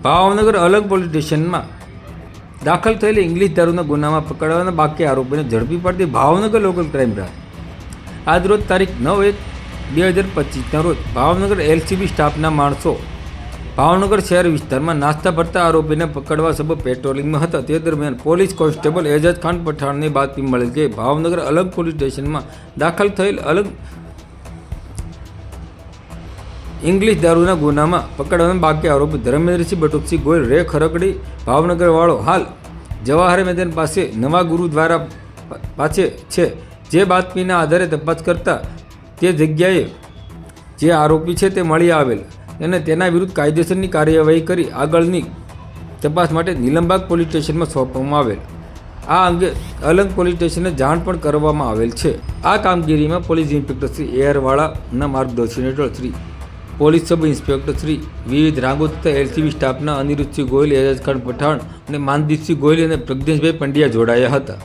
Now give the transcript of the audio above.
ભાવનગર અલગ પોલીસ સ્ટેશનમાં દાખલ થયેલી ઇંગ્લિશ દારૂના ગુનામાં પકડવાના બાકી આરોપીને ઝડપી પાડતી ભાવનગર લોકલ ક્રાઇમ બ્રાન્ચ આજરોજ તારીખ 9/1/2025ના રોજ ભાવનગર એલસીબી સ્ટાફના માણસો ભાવનગર શહેર વિસ્તારમાં નાસ્તા ભરતા આરોપીને પકડવા સબબ પેટ્રોલિંગમાં હતા. તે દરમિયાન પોલીસ કોન્સ્ટેબલ એજાજ ખાન પઠાણની બાતમી મળેલ કે ભાવનગર અલગ પોલીસ સ્ટેશનમાં દાખલ થયેલ અલગ ઇંગ્લિશ દારૂના ગુનામાં પકડવાના બાકી આરોપી ધર્મેન્દ્રસિંહ બટુકસિંહ ગોયલ રે ખરકડી ભાવનગરવાળો હાલ જવાહર મેદાન પાસે નવા ગુરુદ્વારા પાસે છે. જે બાતમીના આધારે તપાસ કરતા તે જગ્યાએ જે આરોપી છે તે મળી આવેલ અને તેના વિરુદ્ધ કાયદેસરની કાર્યવાહી કરી આગળની તપાસ માટે નીલમબાગ પોલીસ સ્ટેશનમાં સોંપવામાં આવેલ. આ અંગે અલગ પોલીસ સ્ટેશને જાણ પણ કરવામાં આવેલ છે. આ કામગીરીમાં પોલીસ ઇન્સ્પેક્ટર શ્રી AR વાળાના માર્ગદર્શન હેઠળ Shri police sub inspector Shri વિવિધ રાંગો તથા એલસીબી સ્ટાફના અનિરુદ્ધસિંહ ગોયલ, એજાજ ખાન પઠાણ અને માનદીપસિંહ ગોયલ અને પ્રજ્ઞેશભાઈ પંડ્યા જોડાયા હતા.